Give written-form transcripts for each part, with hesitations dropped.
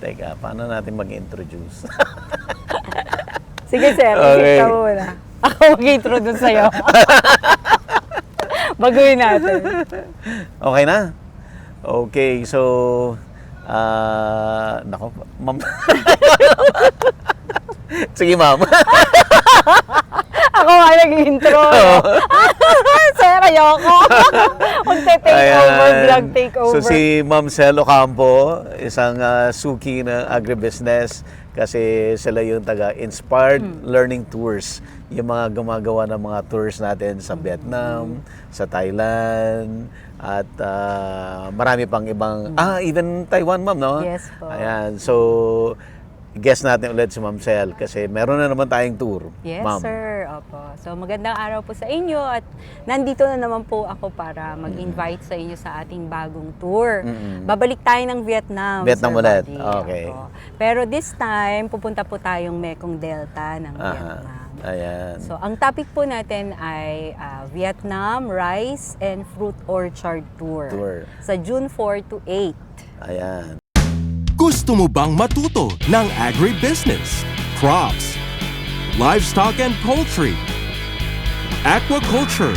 Teka, paano natin mag-introduce? Sige, sir. Okay. Ikaw muna. Ako mag-introduce sa'yo. Baguhin natin. Okay na? Okay, so... nako, ma'am. Sige, ma'am. Ako nga nag-intro. No? Sir, ayoko. Vlog takeover. So si Ma'am Cel Ocampo, isang suki ng agribusiness kasi sila yung taga-inspired learning tours. Yung mga gumagawa ng mga tours natin sa Vietnam, sa Thailand, at marami pang ibang, even Taiwan, ma'am, no? Yes po. Ayan, so guest natin ulit si Ma'am Cel kasi meron na naman tayong tour, Yes, ma'am. sir. Opo. So, magandang araw po sa inyo at nandito na naman po ako para mag-invite sa inyo sa ating bagong tour. Babalik tayo ng Vietnam. Vietnam Sir ulit. Buddy. Okay. Opo. Pero this time, pupunta po tayong Mekong Delta ng Vietnam. Ayan. So, ang topic po natin ay Vietnam Rice and Fruit Orchard Tour. Sa June 4 to 8. Ayan. Gusto mo bang matuto ng agribusiness, crops, livestock and poultry, aquaculture,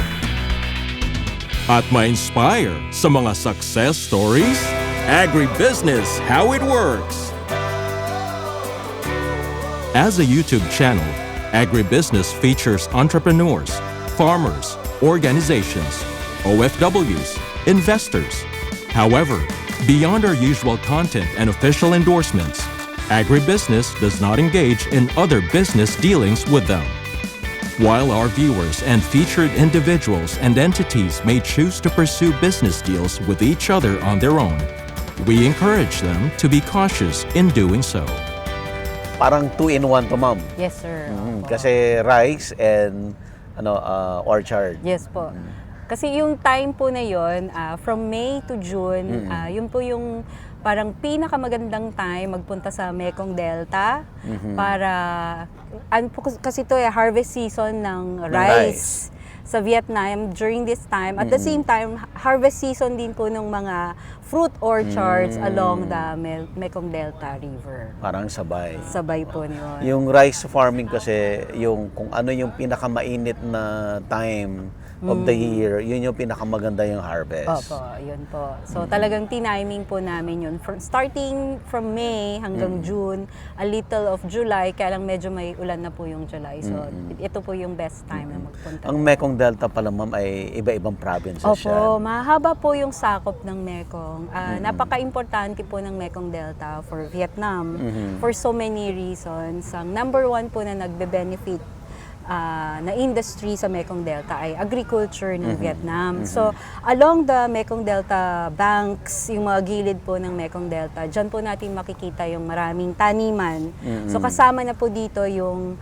at ma-inspire sa mga success stories? Agribusiness, how it works! As a YouTube channel, Agribusiness features entrepreneurs, farmers, organizations, OFWs, investors. However, beyond our usual content and official endorsements, Agribusiness does not engage in other business dealings with them. While our viewers and featured individuals and entities may choose to pursue business deals with each other on their own, we encourage them to be cautious in doing so. Parang 2-in-1 to, ma'am. Yes, sir. Opo. Kasi rice and orchard. Yes po. Kasi yung time po na yun, from May to June, yun po yung parang pinakamagandang time magpunta sa Mekong Delta para, kasi ito harvest season ng rice sa Vietnam during this time. At the same time, harvest season din po ng mga fruit orchards along the Mekong Delta River. Parang sabay. Sabay po yun. Yung rice farming kasi, yung kung ano yung pinakamainit na time of the year, yun yung pinakamaganda yung harvest. Opo, yun po. So talagang tiniming po namin yun. Starting from May hanggang June, a little of July, kaya lang medyo may ulan na po yung July. So ito po yung best time na magpunta. Ang Mekong Delta pala, ma'am, ay iba-ibang provinces Opo, yan. mahaba po yung sakop ng Mekong. Napaka-importante po ng Mekong Delta for Vietnam for so many reasons. Ang number one po na nagbe-benefit na industry sa Mekong Delta ay agriculture ng Vietnam. So, along the Mekong Delta banks, yung mga gilid po ng Mekong Delta, dyan po natin makikita yung maraming taniman. So, kasama na po dito yung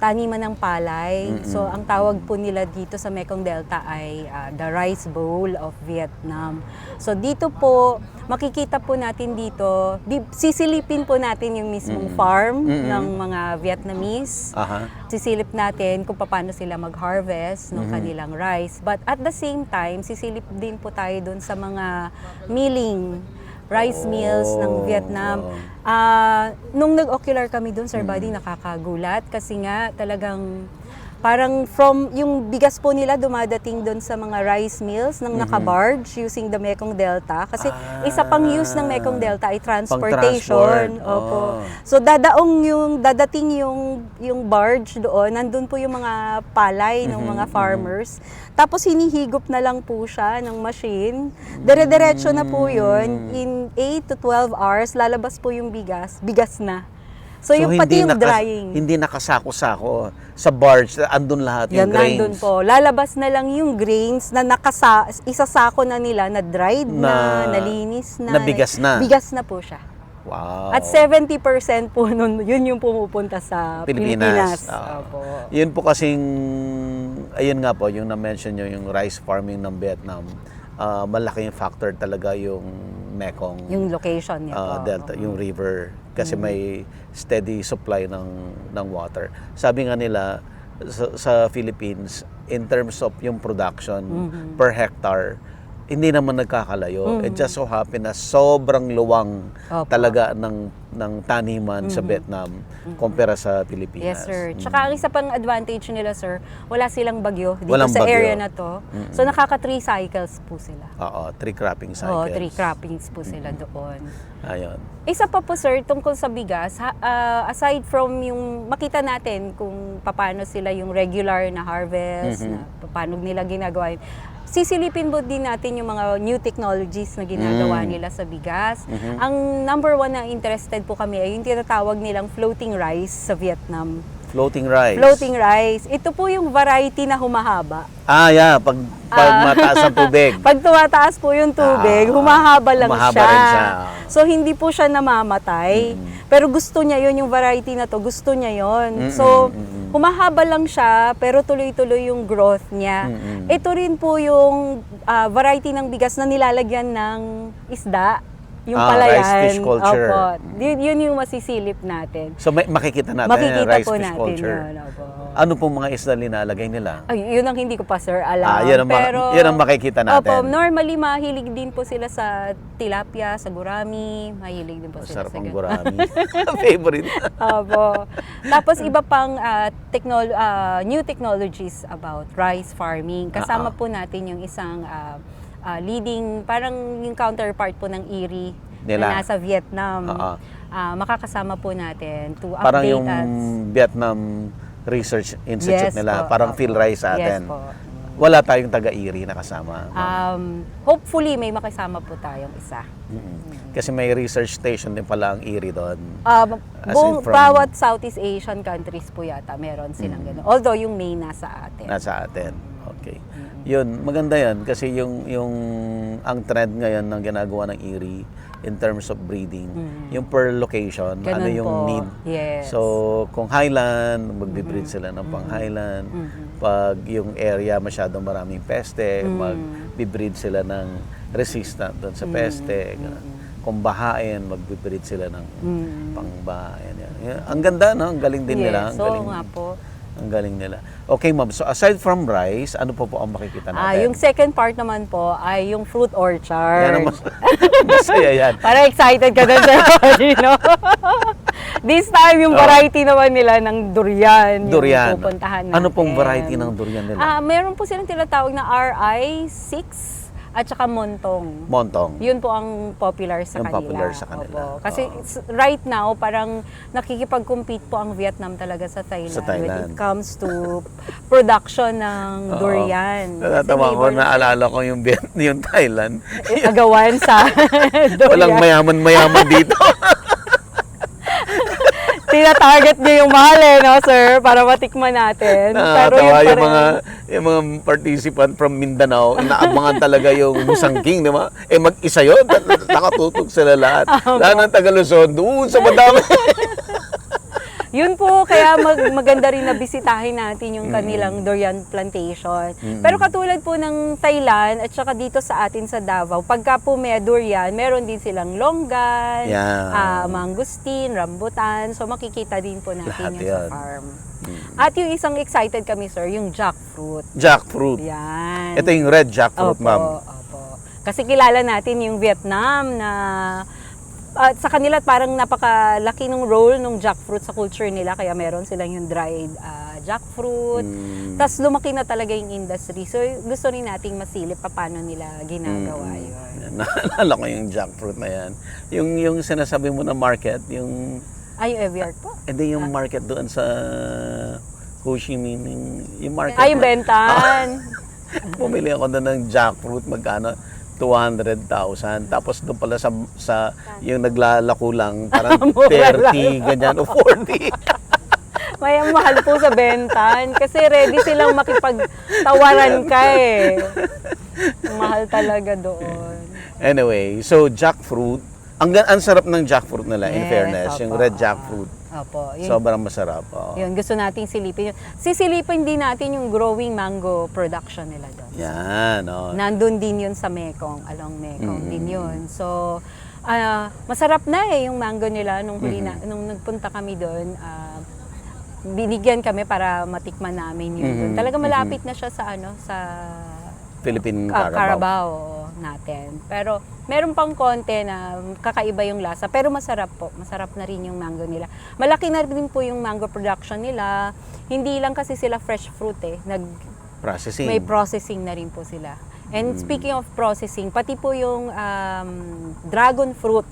taniman ng palay. So, ang tawag po nila dito sa Mekong Delta ay the Rice Bowl of Vietnam. So, dito po, makikita po natin dito, sisilipin po natin yung mismong farm ng mga Vietnamese. Sisilip natin kung paano sila mag-harvest ng kanilang rice. But at the same time, sisilip din po tayo dun sa mga milling rice mills ng Vietnam. Nung nag-ocular kami doon, Sir Buddy, nakakagulat kasi nga talagang parang from yung bigas po nila dumadating doon sa mga rice mills ng naka-barge using the Mekong Delta. Kasi isa pang use ng Mekong Delta ay transportation. Opo. So dadating yung barge doon, nandun po yung mga palay ng mga farmers. Tapos hinihigop na lang po siya ng machine. Dire-diretso na po yun. In 8 to 12 hours, lalabas po yung bigas na. So yung pati yung drying. Hindi nakasako-sako sa barge, andun lahat yung grains. Nandun po. Lalabas na lang yung grains na isasako na nila, na dried na, nalinis na. Na bigas na. Bigas na po siya. Wow. At 70% po nun, yun yung pumupunta sa Pilipinas. Opo. Yun po kasing, ayun nga po, yung na-mention nyo, yung rice farming ng Vietnam, malaking factor talaga yung Mekong. Yung location niya po. Delta, yung river. Kasi may steady supply ng water. Sabi nga nila, sa Philippines, in terms of yung production per hectare, hindi naman nagkakalayo. It just so happen na sobrang luwang Opo. talaga ng taniman sa Vietnam kumpara sa Pilipinas. Yes, sir. Tsaka ang isa pang advantage nila, sir, wala silang bagyo dito Walang sa bagyo. area na to. So, nakaka 3 cycles po sila. Oo, 3 cropping Oo, cycles. 3 croppings po sila doon. Ayun. Isa pa po, sir, tungkol sa bigas, aside from yung makita natin kung paano sila yung regular na harvest, na paano nila ginagawa yun, sisilipin po din natin yung mga new technologies na ginagawa nila sa bigas. Ang number one na interested po kami ay yung tinatawag nilang floating rice sa Vietnam. Floating rice. Floating rice. Ito po yung variety na humahaba. Yeah, pag mataas ang tubig. Pag tumataas po yung tubig, humahaba lang humahaba siya. rin siya. So, hindi po siya namamatay. Pero gusto niya yun, yung variety na to, gusto niya yun. So, humahaba lang siya, pero tuloy-tuloy yung growth niya. Ito rin po yung variety ng bigas na nilalagyan ng isda. Yung palayan. Rice fish culture. Opo. Yun yung masisilip natin. So makikita natin Makikita rice po fish natin culture. yun. Opo. Ano pong mga isda linalagay nila? Ay, yun ang hindi ko pa, sir, alam. Yun ang yun ang makikita natin. Opo, normally mahilig din po sila sa tilapia, sa gurami. Mahilig din po sila Masarap sa ang ganun. gurami. Favorite. Opo. Tapos iba pang new technologies about rice farming. Kasama po natin yung isang leading, parang yung counterpart po ng IRI Nila. na nasa Vietnam. Makakasama po natin to update Parang yung us. Vietnam Research Institute Yes nila. po, Parang opo. field rice sa Yes atin. po. Wala tayong taga-IRI na kasama. Hopefully, may makasama po tayong isa. Kasi may research station din pala ang IRI doon. As in from- Bawat Southeast Asian countries po yata meron silang gano'n. Although yung main nasa atin. Nasa atin. Okay. Yun, maganda yan kasi yung ang trend ngayon ng ginagawa ng IRI in terms of breeding, yung per location, Ganun ano yung po. need. Yes. So, kung highland, magbe-breed sila ng pang highland. Pag yung area masyadong maraming peste, magbe-breed sila ng resistant doon sa peste. Kung bahain, magbe-breed sila ng pang-bahain. Yan. Ang ganda, no? Ang galing din nila. Ang so galing. nga po. Ang galing nila. Okay, ma'am. So, aside from rice, ano po ang makikita natin? Yung second part naman po ay yung fruit orchard. Yan ang masaya yan. Para excited ka din, Sir Roddy, no? This time, yung variety naman nila ng durian. Durian. Yung pupuntahan natin. Ano pong variety ng durian nila? Meron po silang tinatawag na RI6 at saka montong. Montong. Yun po ang popular sa Yung kanila. popular sa kanila. Opo. Kasi right now, parang nakikipag-compete po ang Vietnam talaga sa Thailand, Sa Thailand. when it comes to production ng durian. Natatawa ko, naalala ko yung yung Thailand. Agawan sa durian. Walang mayaman-mayaman dito. Tinatarget niyo yung mahal no, sir? Para matikman natin. Pero Nakakatawa yun yung mga participant from Mindanao, inaabangan talaga yung Musangking, di ba? Mag-isa yun, nakatutok sila lahat. Lahat ng Taga-Luzon, doon sa madami. Yun po, kaya maganda rin na bisitahin natin yung kanilang durian plantation. Pero katulad po ng Thailand at saka dito sa atin sa Davao, pagka po may durian, meron din silang longgan, mangustin, rambutan. So makikita din po natin Lahat yun yan. sa farm. At yung isang excited kami, sir, yung jackfruit. Jackfruit. Yan. Ito yung red jackfruit, Opo, ma'am. opo. Kasi kilala natin yung Vietnam na sa kanila parang napakalaki ng role ng jackfruit sa culture nila, kaya meron silang yung dried jackfruit. Tapos lumaki na talaga yung industry. So gusto rin nating masilip paano nila ginagawa yun. Naalala ko yung jackfruit na yan. Yung sinasabi mo na market, yung Yung Eviart po. hindi yung market doon sa Ho Chi Minh, yung market. Yung Bentan. Bumili ako doon ng jackfruit, magkano? 200,000. Tapos doon pala sa yung naglalako lang, parang 30, ganyan, o 40. May mahal po sa Bentan kasi ready silang makipagtawaran ka eh. Mahal talaga doon. Anyway, so jackfruit, ang sarap ng jackfruit nila, in fairness, yung red jackfruit. Opo. Sobrang masarap. Oh. Yun, gusto nating silipin yun. Sisilipin din natin yung growing mango production nila doon. Yan, oh. Nandun din yun sa Mekong, along Mekong din yun. So, masarap na yung mango nila nung huli nung nagpunta kami doon. Binigyan kami para matikman namin yun doon. Talaga malapit na siya sa sa Philippine Carabao. Carabao. natin. Pero meron pang konti na kakaiba yung lasa, pero masarap po. Masarap na rin yung mango nila. Malaki na rin po yung mango production nila. Hindi lang kasi sila fresh fruit Processing. may processing na rin po sila. And speaking of processing, pati po yung dragon fruit.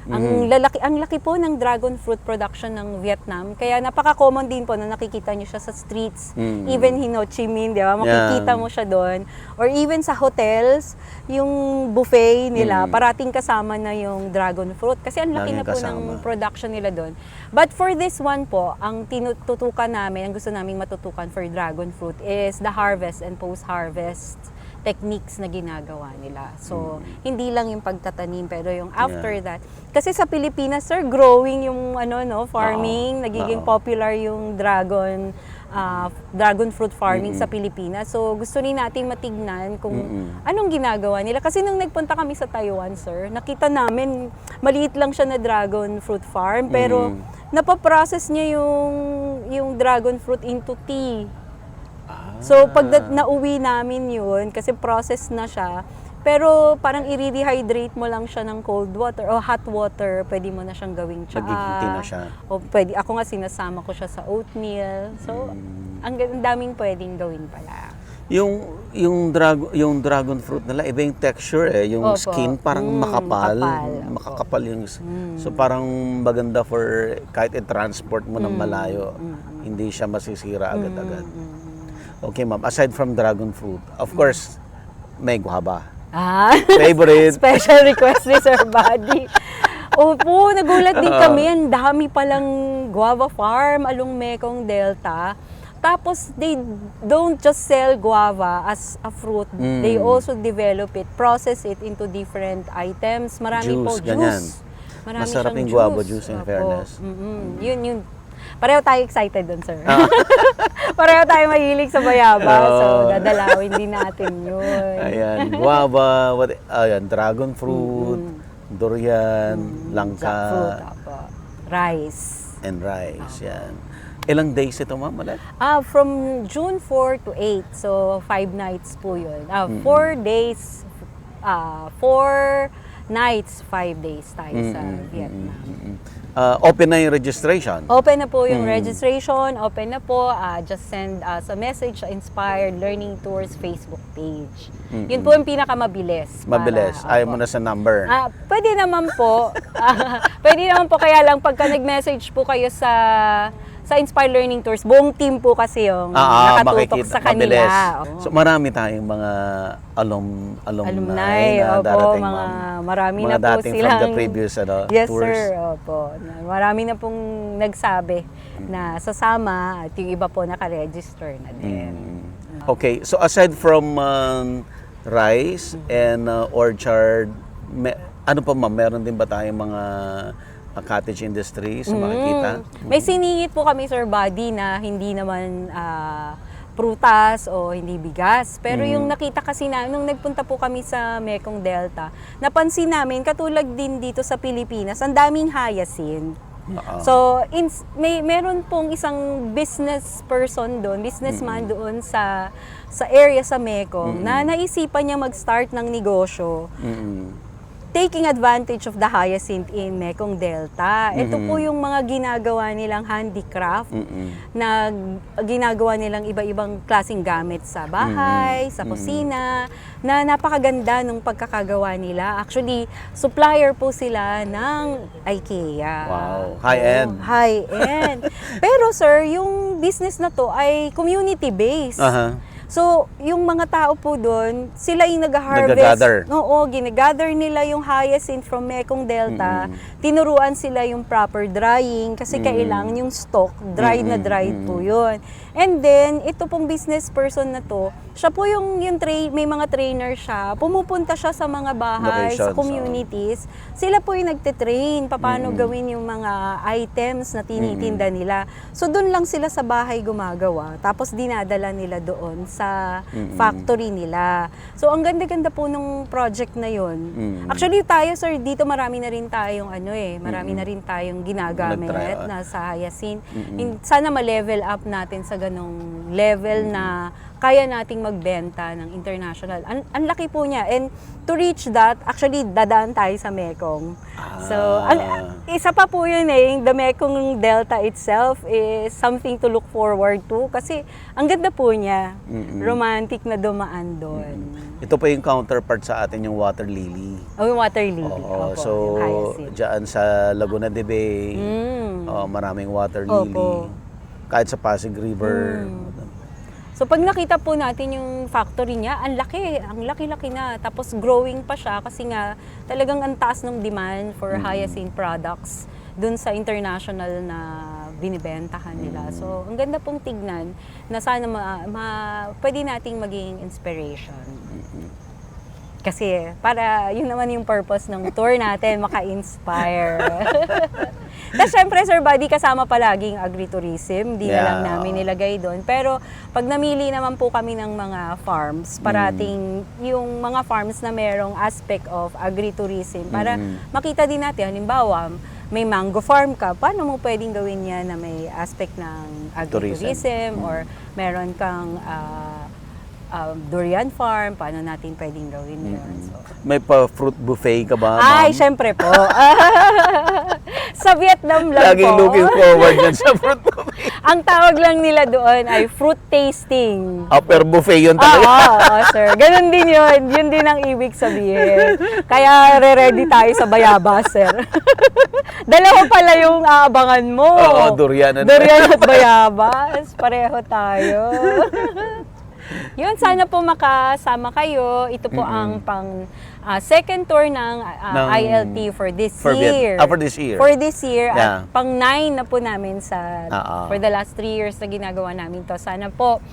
Ang laki po ng dragon fruit production ng Vietnam. Kaya napaka-common din po na nakikita nyo siya sa streets. Even in Ho Chi Minh, di ba? Makikita mo siya doon. Or even sa hotels, yung buffet nila, parating kasama na yung dragon fruit. Kasi ang laki Laging na po kasama. ng production nila doon. But for this one po, ang tinututukan namin, ang gusto naming matutukan for dragon fruit is the harvest and post-harvest techniques na ginagawa nila. So, hindi lang yung pagtatanim, pero yung after that. Kasi sa Pilipinas, sir, growing yung farming, nagiging popular yung dragon fruit farming sa Pilipinas. So, gusto rin natin matignan kung anong ginagawa nila. Kasi nung nagpunta kami sa Taiwan, sir, nakita namin, maliit lang siya na dragon fruit farm, pero napaprocess niya yung dragon fruit into tea. So, pag nauwi namin yun, kasi process na siya, pero parang i-rehydrate mo lang siya ng cold water o hot water, pwede mo na siyang gawing tsaa. Magiging tea na siya. O pwede, ako nga sinasama ko siya sa oatmeal. So, ang daming pwedeng gawin pala. Yung dragon fruit nila, iba yung texture yung Opo. skin parang makapal. Opo. Makakapal yung so parang maganda for kahit i-transport mo ng malayo, hindi siya masisira agad-agad. Okay, ma'am. Aside from dragon fruit, of course, may guava. Favorite. Special request ni Sir Buddy. Opo, nagulat din kami. Ang dami palang guava farm along Mekong Delta. Tapos, they don't just sell guava as a fruit. They also develop it, process it into different items. Marami po Ganyan. juice. Marami Masarap siyang yung guava juice, in Opo. fairness. Yun. Pareho tayo excited dun, sir. Pareho tayo mahilig sa bayaba. So, dadalawin din natin yun. Ayan, guava, dragon fruit, durian, langka, Jackfruit, opo. Rice. and rice. Yan. Ilang days ito, ma'am? Ulit? From June 4 to 8. So, 5 nights po yun. 4 days, 4 nights, 5 days tayo sa Vietnam. Open na yung registration. Open na po yung registration. Open na po. Just send us a message sa Inspired Learning Tours Facebook page. Yun po yung pinakamabilis. Mabilis. Ayaw mo na sa number. Pwede naman po. Pwede naman po, kaya lang pagka nag-message po kayo sa Inspired Learning Tours, buong team po kasi yung nakatutok sa kanila. Mabilis. Oo. So marami tayong mga alumni na opo, darating, mga ma'am. marami Mga na po dating silang from the previous yes, tours. sir. Opo. Marami na pong nagsabi na sasama at yung iba po naka-register na din. Okay, so aside from rice and orchard, ano pa, ma'am? Meron din ba tayong mga cottage industries na makikita? May siningit po kami, Sir Buddy, na hindi naman prutas o hindi bigas. Pero yung nakita kasi nung nagpunta po kami sa Mekong Delta, napansin namin, katulad din dito sa Pilipinas, ang daming hyacinth. So, meron pong isang business person doon, businessman doon sa area sa Mekong, na naisipan niya mag-start ng negosyo. Taking advantage of the hyacinth in Mekong Delta. Ito po yung mga ginagawa nilang handicraft na ginagawa nilang iba-ibang klaseng gamit sa bahay, sa kusina, na napakaganda ng pagkakagawa nila. Actually, supplier po sila ng IKEA. Wow, high-end. High-end. Pero sir, yung business na to ay community-based. So, yung mga tao po doon, sila yung nag-harvest. Nag-gather. Oo, ginagather nila yung hyacinth from Mekong Delta. Tinuruan sila yung proper drying kasi kailangan yung stock, dried na dried po yun. And then, ito pong business person na to, siya po yung may mga trainer siya, pumupunta siya sa mga bahay, sa Locations, communities. Sila po yung nagtitrain, paano gawin yung mga items na tinitinda nila. So, doon lang sila sa bahay gumagawa, tapos dinadala nila doon sa factory nila. So ang ganda-ganda po nung project na yon. Mm. Actually tayo sir, dito marami na rin tayong marami na rin tayong ginagamit Nag-try out. na sa hyacinth. Sana ma-level up natin sa ganong level na kaya nating magbenta ng international. Ang laki po niya. And to reach that, actually, dadaan tayo sa Mekong. So, isa pa po yun the Mekong Delta itself is something to look forward to kasi ang ganda po niya. Romantic na dumaan doon. Ito pa yung counterpart sa atin, yung water lily. Yung water lily. Oo, Opo, so yung hyacinth. dyan sa Laguna de Bay, maraming water lily. Opo. Kahit sa Pasig River. So pag nakita po natin yung factory niya, ang laki-laki na. Tapos growing pa siya kasi nga talagang ang taas ng demand for hyacinth products dun sa international na binibentahan nila. So ang ganda pong tignan na sana pwede nating maging inspiration. Kasi para yun naman yung purpose ng tour natin, maka-inspire. Tapos syempre, Sir Buddy, kasama palaging agritourism. Di na lang namin nilagay doon. Pero pag namili naman po kami ng mga farms, parating yung mga farms na merong aspect of agritourism, para makita din natin, halimbawa, may mango farm ka, paano mo pwedeng gawin yan na may aspect ng agritourism? Or meron kang durian farm, paano natin pwedeng gawin yun? So, May pa-fruit buffet ka ba, ay, ma'am? syempre po. Sa Vietnam lang Laging po. looking forward yan sa fruit buffet. Ang tawag lang nila doon ay fruit tasting. Upper buffet yun Oo, talaga. sir. Ganun din yun. Yun din ang ibig sabihin. Kaya re-ready tayo sa bayabas, sir. Dalawa pala yung aabangan mo. Oo, durian at bayabas. Pareho tayo. Yun, sana po makasama kayo. Ito po ang second tour ng ILT for this year. For this year. For this year. Yeah. At pang 9 na po namin sa Oo. for the last 3 years na ginagawa namin to. Sana po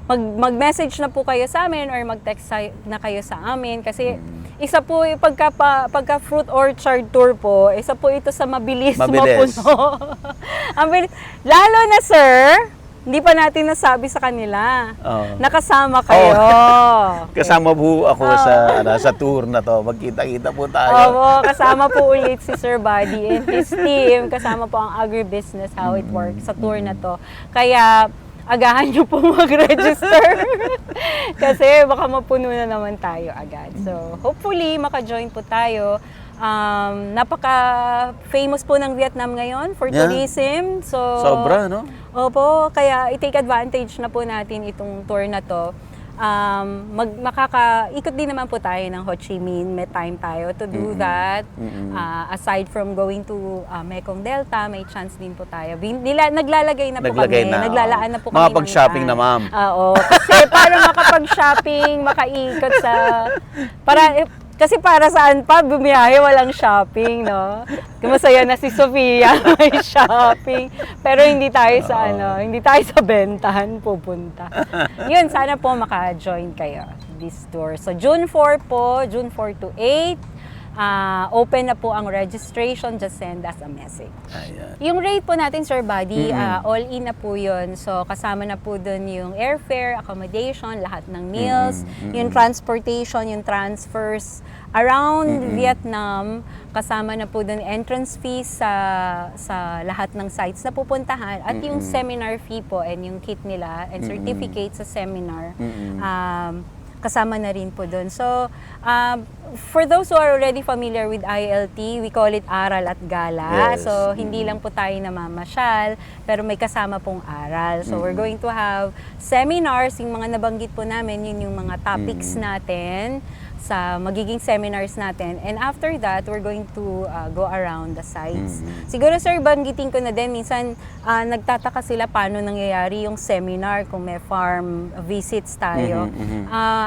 mag-message na po kayo sa amin or mag-text na kayo sa amin kasi isa po pagka fruit orchard tour po, isa po ito sa mabilis. Mapuno. Ang bilis. Lalo na sir, hindi pa natin nasabi sa kanila. Nakasama kayo. Kasama po ako sa tour na to. Magkita-kita po tayo. Oo, kasama po ulit si Sir Buddy and his team. Kasama po ang agribusiness, how it works sa tour na to. Kaya, agahan nyo po mag-register. Kasi baka mapuno na naman tayo agad. So, hopefully, maka-join po tayo. Napaka-famous po ng Vietnam ngayon for tourism. So, sobra, no? Opo, kaya i-take advantage na po natin itong tour na to. Makaka-ikot din naman po tayo ng Ho Chi Minh. May time tayo to do that. Aside from going to Mekong Delta, may chance din po tayo. Naglalagay na po kami. Naglalaan na po kami. Makapag-shopping na, ma'am. Oo. Kasi para makapag-shopping, makaikot sa... Kasi para saan pa bumiyahe, walang shopping, no? Masaya na si Sofia, may shopping. Pero hindi tayo sa hindi tayo sa bentahan pupunta. Yun, sana po maka-join kayo this tour. So June 4 po, June 4 to 8. Open na po ang registration, just send us a message. Ayan. Yung rate po natin, Sir Buddy, all-in na po yun. So, kasama na po dun yung airfare, accommodation, lahat ng meals, yung transportation, yung transfers around Vietnam, kasama na po dun entrance fees sa lahat ng sites na pupuntahan at yung seminar fee po and yung kit nila and certificate sa seminar. Kasama na rin po doon. So, for those who are already familiar with ILT, we call it Aral at Gala. Yes. So, hindi lang po tayo namamasyal, pero may kasama pong aral. So, we're going to have seminars, yung mga nabanggit po namin, yun yung mga topics natin sa magiging seminars natin. And after that, we're going to go around the sites. Siguro, sir, banggitin ko na din, minsan nagtataka sila paano nangyayari yung seminar kung may farm visits tayo.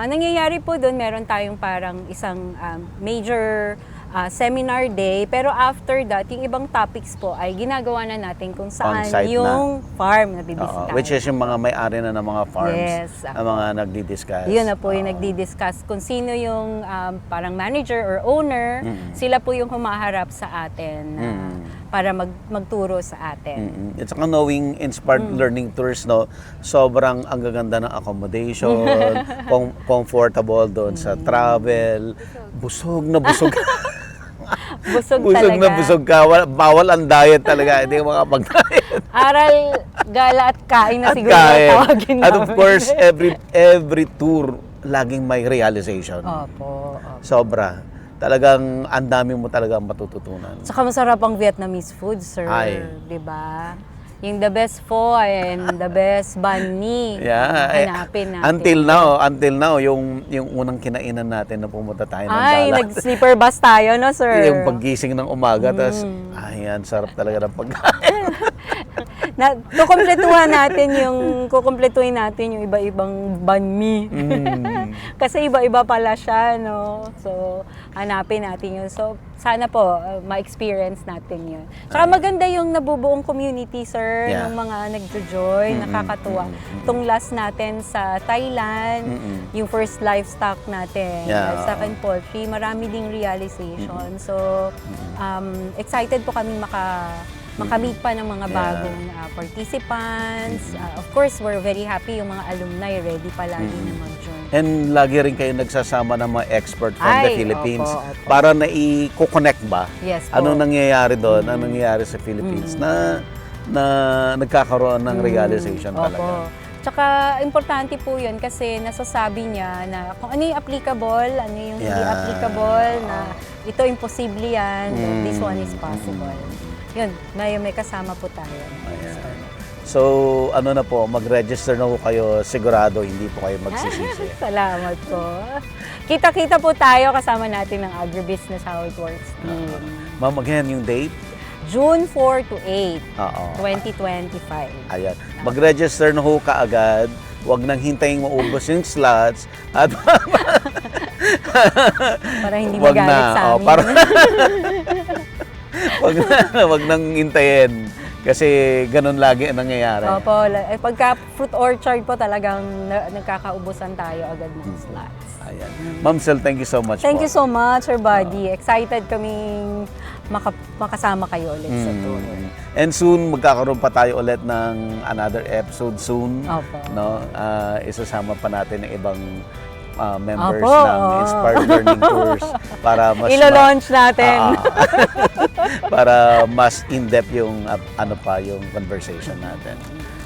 Nangyayari po doon, meron tayong parang isang major seminar day. Pero after that, yung ibang topics po ay ginagawa na natin kung saan On-site yung farm na Oo, bibisitahin. which is yung mga may-ari na ng mga farms, Yes, na mga nagdi-discuss. Yun na po yung nagdi-discuss kung sino yung parang manager or owner, sila po yung humaharap sa atin para magturo sa atin. It's saka knowing inspired learning tours, no, sobrang ang gaganda ng accommodation, comfortable doon sa travel, busog na busog. Busog Busog talaga. na busog ka. Bawal ang diet talaga. Hindi ka makapag-diet. Aral, gala at kain na At siguro kain. tawagin At of namin. course, every tour, laging may realization. Opo. Sobra. Talagang ang dami mo talaga matututunan. Tsaka masarap ang Vietnamese food, sir. Ay. Di ba? Yung the best pho and the best banh mi. Yeah. Hanapin natin. Until now, yung unang kinainan natin na pumunta tayo ng Ay, dalat. nag-sleeper bus tayo, no, sir? Yung paggising ng umaga, tas, ayan, sarap talaga ng pagkain. Kukumpletuhin natin yung iba-ibang banh mi. Kasi iba-iba pala siya, no? So, hanapin natin yun. So, sana po, ma-experience natin yun. Saka maganda yung nabubuong community, sir, Yeah. ng mga nagjo-join, nakakatuwa. Itong last natin sa Thailand, yung first livestock natin, Yeah. livestock and poultry, marami ding realization. So, excited po kami makamit pa ng mga bagong participants. Of course, we're very happy yung mga alumni ready palagi na mag-join. And lagi rin kayo nagsasama ng mga expert from the Ay, Philippines opo. para na i-connect ba? Yes po. Anong nangyayari doon? Anong nangyayari sa Philippines na nagkakaroon ng realization Opo. talaga? Tsaka importante po yun kasi nasasabi niya na kung ano yung applicable, ano yung hindi Yeah. applicable, na ito imposible yan, this one is possible. Yun, may kasama po tayo. Ayan. So, ano na po, mag-register na po kayo, sigurado hindi po kayo magsisisi. Salamat po. Kita-kita po tayo kasama natin ng Agribusiness How It Works team. Ma'am, again, yung date? June 4 to 8, Oo. 2025. Ayan. Mag-register na ho kaagad. Huwag nang hintayin maubos yung slots. At Para hindi wag magalit na. sa Oh, amin. wag nang hintayin. Kasi ganun lagi ang nangyayari. Opo, pagka fruit orchard po talagang nagkakaubusan tayo agad ng slots. Ayan. Ma'am Sel, thank you so much Thank po. you so much, Sir Buddy. Excited kaming makasama kayo ulit sa tour. And soon, magkakaroon pa tayo ulit ng another episode soon. Opo. No? Isasama pa natin ng ibang members Opo, ng Inspired Learning Tours para mas Ilo-launch natin. para mas in-depth yung yung conversation natin.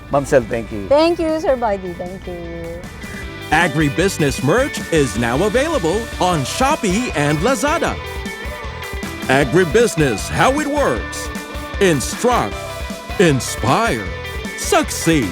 Ma'am Sel, thank you. Thank you, Sir Buddy. Thank you. Agribusiness merch is now available on Shopee and Lazada. Agribusiness, how it works. Instruct, inspire, succeed.